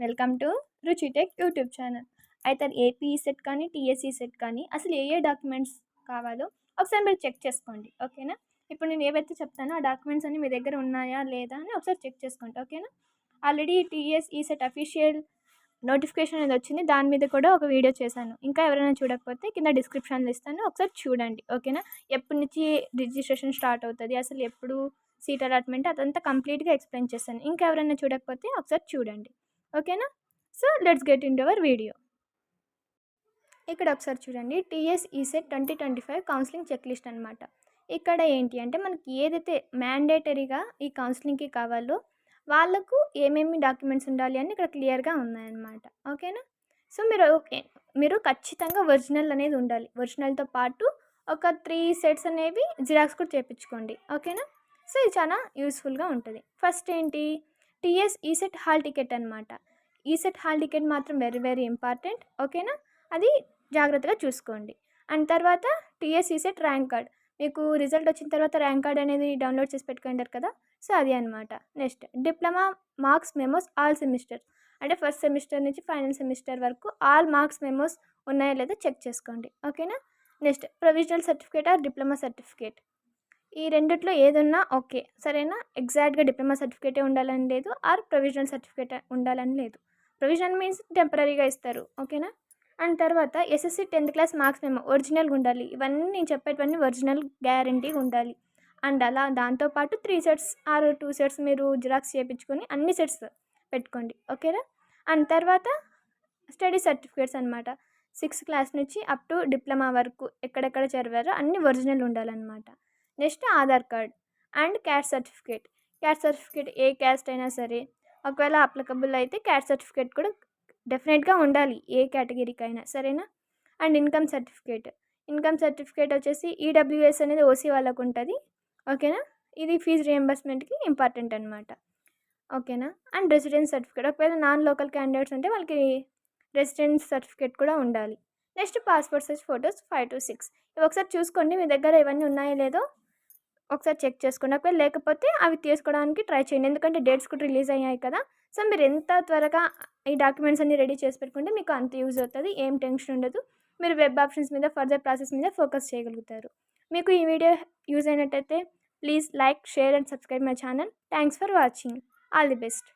Welcome to రుచిటెక్ YouTube channel. అయితే AP SET కానీ టీఎస్ఈ సెట్ కానీ అసలు ఏ డాక్యుమెంట్స్ కావాలో ఒకసారి మీరు చెక్ చేసుకోండి. ఓకేనా? ఇప్పుడు నేను ఏవైతే చెప్తానో ఆ డాక్యుమెంట్స్ అన్ని మీ దగ్గర ఉన్నాయా లేదా అని ఒకసారి చెక్ చేసుకోండి. ఓకేనా? Already TSE set official notification అనేది వచ్చింది. దాని మీద కూడా ఒక వీడియో చేశాను. ఇంకా ఎవరైనా చూడకపోతే కింద డిస్క్రిప్షన్లో ఇస్తాను, ఒకసారి చూడండి. ఓకేనా? ఎప్పటి నుంచి రిజిస్ట్రేషన్ స్టార్ట్ అవుతుంది, అసలు ఎప్పుడు సీట్ అలాట్మెంట్, అదంతా కంప్లీట్గా ఎక్స్ప్లెయిన్ చేస్తాను. ఇంకా ఎవరైనా చూడకపోతే ఒకసారి చూడండి. ఓకేనా? So let's get in to our video. ఇక్కడ ఒకసారి చూడండి, TS ECET 2025 counselling checklist అనమాట. ఇక్కడ ఏంటి అంటే మనకి ఏదైతే మ్యాండేటరీగా ఈ కౌన్సిలింగ్కి కావాలో వాళ్ళకు ఏమేమి డాక్యుమెంట్స్ ఉండాలి అని ఇక్కడ క్లియర్గా ఉన్నాయన్నమాట. ఓకేనా? సో మీరు ఖచ్చితంగా ఒరిజినల్ అనేది ఉండాలి. ఒరిజినల్తో పాటు ఒక 3 సెట్స్ అనేవి జిరాక్స్ కూడా చేయించుకోండి. ఓకేనా? సో ఇది చాలా యూస్ఫుల్గా ఉంటుంది. ఫస్ట్ ఏంటి, టీఎస్ ఈసెట్ హాల్ టికెట్ అనమాట. ఈసెట్ హాల్ టికెట్ మాత్రం వెరీ వెరీ ఇంపార్టెంట్. ఓకేనా? అది జాగ్రత్తగా చూసుకోండి. అండ్ తర్వాత టీఎస్ ఈసెట్ ర్యాంక్ కార్డ్, మీకు రిజల్ట్ వచ్చిన తర్వాత ర్యాంక్ కార్డ్ అనేది డౌన్లోడ్ చేసి పెట్టుకుంటారు కదా, సో అది అనమాట. Next diploma marks memos all semester, అంటే ఫస్ట్ సెమిస్టర్ నుంచి ఫైనల్ సెమిస్టర్ వరకు ఆల్ మార్క్స్ మెమోస్ ఉన్నాయో లేదో చెక్ చేసుకోండి. ఓకేనా? Next provisional certificate or diploma certificate, ఈ రెండిట్లో ఏదున్నా ఓకే, సరేనా? ఎగ్జాక్ట్గా డిప్లొమా సర్టిఫికేటే ఉండాలని లేదు, ఆర్ ప్రొవిజనల్ సర్టిఫికేట్ ఉండాలని లేదు. ప్రొవిజనల్ మీన్స్ టెంపరీగా ఇస్తారు. ఓకేనా? అండ్ తర్వాత ఎస్ఎస్సి 10th క్లాస్ మార్క్స్ మేము ఒరిజినల్గా ఉండాలి. ఇవన్నీ నేను చెప్పేటివన్నీ ఒరిజినల్ గ్యారంటీగా ఉండాలి. అండ్ అలా దాంతోపాటు 3 సెట్స్ ఆర్ 2 సెట్స్ మీరు జిరాక్స్ చేయించుకొని అన్ని సెట్స్ పెట్టుకోండి. ఓకేనా? అండ్ తర్వాత స్టడీ సర్టిఫికేట్స్ అనమాట. 6th క్లాస్ నుంచి అప్ టు డిప్లొమా వరకు ఎక్కడెక్కడ చదివారో అన్ని ఒరిజినల్ ఉండాలన్నమాట. Next Aadhaar card and caste certificate. Caste certificate A caste అయినా సరే, ఒకవేళ అప్లికబుల్ అయితే క్యాస్ట్ సర్టిఫికేట్ కూడా డెఫినెట్గా ఉండాలి, ఏ కేటగిరీకి అయినా, సరేనా? And income certificate. Income certificate వచ్చేసి ఈడబ్ల్యూఎస్ అనేది ఓసీ వాళ్ళకు ఉంటుంది. ఓకేనా? ఇది ఫీజు రియంబర్స్మెంట్కి ఇంపార్టెంట్ అనమాట. ఓకేనా? అండ్ రెసిడెన్స్ సర్టిఫికేట్, ఒకవేళ నాన్ లోకల్ క్యాండిడేట్స్ ఉంటే వాళ్ళకి రెసిడెన్స్ సర్టిఫికేట్ కూడా ఉండాలి. Next passport size photos 5 to 6. ఇవి ఒకసారి చూసుకోండి, మీ దగ్గర ఇవన్నీ ఉన్నాయో లేదో ఒకసారి చెక్ చేసుకోండి. ఒకవేళ లేకపోతే అవి తీసుకోవడానికి ట్రై చేయండి, ఎందుకంటే డేట్స్ కూడా రిలీజ్ అయ్యాయి కదా. సో మీరు ఎంత త్వరగా ఈ డాక్యుమెంట్స్ అన్ని రెడీ చేసి పెట్టుకుంటే మీకు అంత యూజ్ అవుతుంది, ఏం టెన్షన్ ఉండదు. మీరు వెబ్ ఆప్షన్స్ మీద, ఫర్దర్ ప్రాసెస్ మీద ఫోకస్ చేయగలుగుతారు. మీకు ఈ వీడియో యూజ్ అయినట్టయితే please like, share and subscribe my channel. Thanks for watching. All the best.